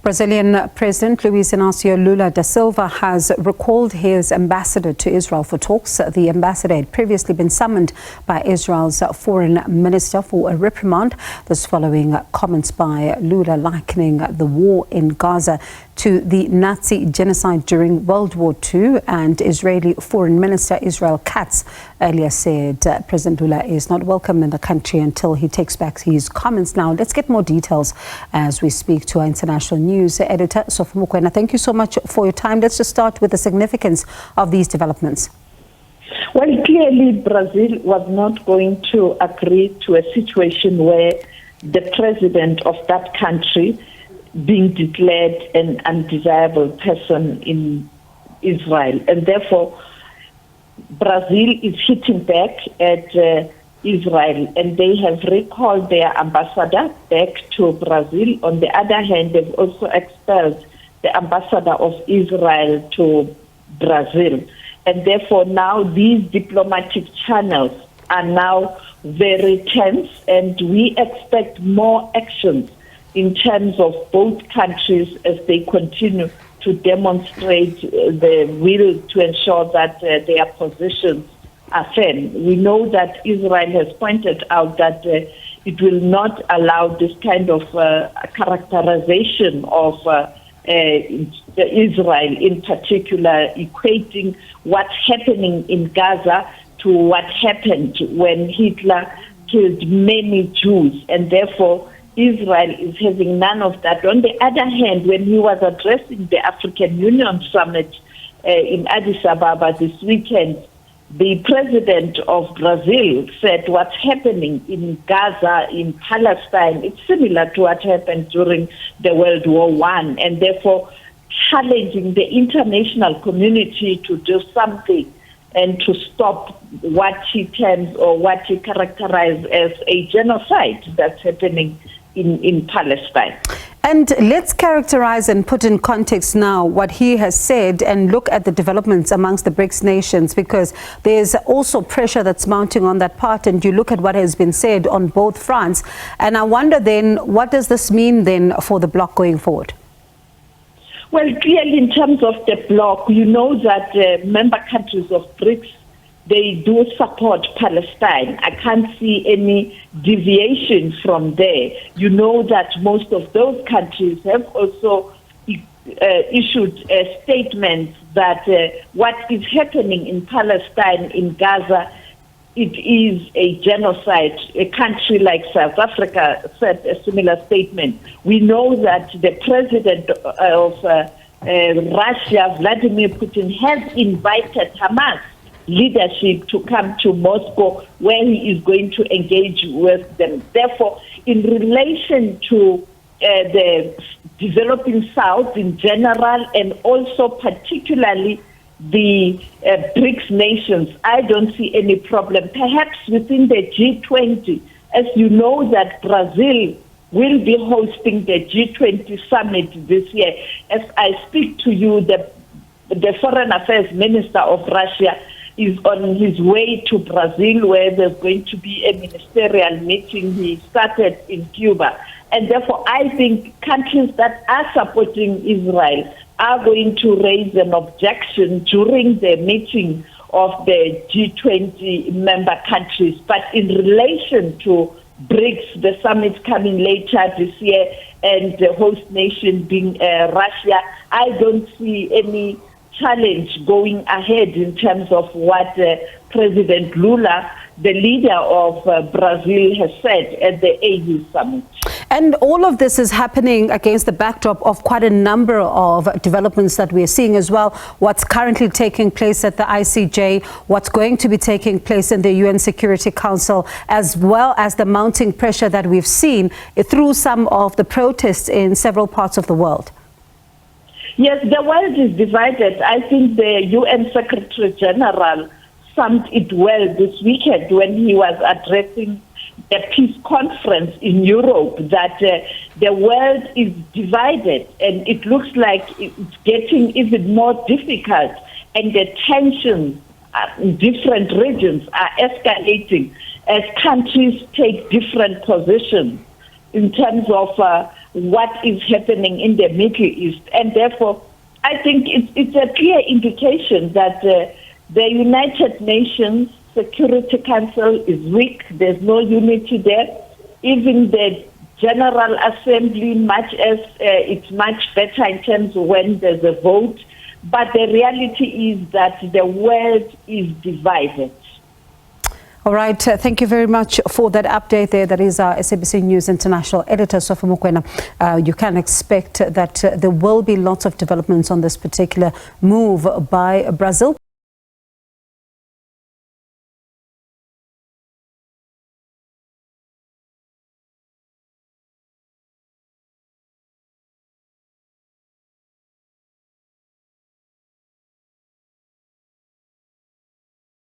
Brazilian President Luiz Inacio Lula da Silva has recalled his ambassador to Israel for talks. The ambassador had previously been summoned by Israel's foreign minister for a reprimand. This following comments by Lula likening the war in Gaza to the Nazi genocide during World War II. And Israeli Foreign Minister Israel Katz earlier said President Lula is not welcome in the country until he takes back his comments. Now, let's get more details as we speak to our international news editor, Sophie Mokoena. Thank you so much for your time. Let's just start with the significance of these developments. Well, clearly Brazil was not going to agree to a situation where the president of that country being declared an undesirable person in Israel. And therefore, Brazil is hitting back at Israel, and they have recalled their ambassador back to Brazil. On the other hand, they've also expelled the ambassador of Israel to Brazil. And therefore, now these diplomatic channels are now very tense, and we expect more actions in terms of both countries as they continue to demonstrate the will to ensure that their positions are firm. We know that Israel has pointed out that it will not allow this kind of characterization of Israel, in particular equating what's happening in Gaza to what happened when Hitler killed many Jews, and therefore Israel is having none of that. On the other hand, when he was addressing the African Union Summit in Addis Ababa this weekend, the president of Brazil said what's happening in Gaza, in Palestine, it's similar to what happened during the World War I, and therefore challenging the international community to do something and to stop what he terms or what he characterized as a genocide that's happening in Palestine. And let's characterize and put in context now what he has said and look at the developments amongst the BRICS nations, because there's also pressure that's mounting on that part, and you look at what has been said on both fronts. And I wonder then, what does this mean then for the bloc going forward? Well, clearly in terms of the bloc, you know that member countries of BRICS, they do support Palestine. I can't see any deviation from there. You know that most of those countries have also issued statements that what is happening in Palestine, in Gaza, it is a genocide. A country like South Africa said a similar statement. We know that the president of Russia, Vladimir Putin, has invited Hamas leadership to come to Moscow, where he is going to engage with them. Therefore, in relation to the developing South in general, and also particularly the BRICS nations, I don't see any problem. Perhaps within the G20, as you know that Brazil will be hosting the G20 summit this year. As I speak to you, the Foreign Affairs Minister of Russia is on his way to Brazil, where there's going to be a ministerial meeting. He started in Cuba. And therefore, I think countries that are supporting Israel are going to raise an objection during the meeting of the G20 member countries. But in relation to BRICS, the summit coming later this year, and the host nation being Russia, I don't see any challenge going ahead in terms of what President Lula, the leader of Brazil, has said at the AU summit. And all of this is happening against the backdrop of quite a number of developments that we are seeing as well. What's currently taking place at the ICJ, what's going to be taking place in the UN Security Council, as well as the mounting pressure that we've seen through some of the protests in several parts of the world. Yes, the world is divided. I think the UN Secretary General summed it well this weekend when he was addressing the peace conference in Europe, that the world is divided, and it looks like it's getting even more difficult, and the tensions in different regions are escalating as countries take different positions in terms of what is happening in the Middle East. And therefore, I think it's a clear indication that the United Nations Security Council is weak. There's no unity there. Even the General Assembly, much as it's much better in terms of when there's a vote, but the reality is that the world is divided. All right, thank you very much for that update there. That is our SABC News International editor, Sophie Mokoena. You can expect that there will be lots of developments on this particular move by Brazil.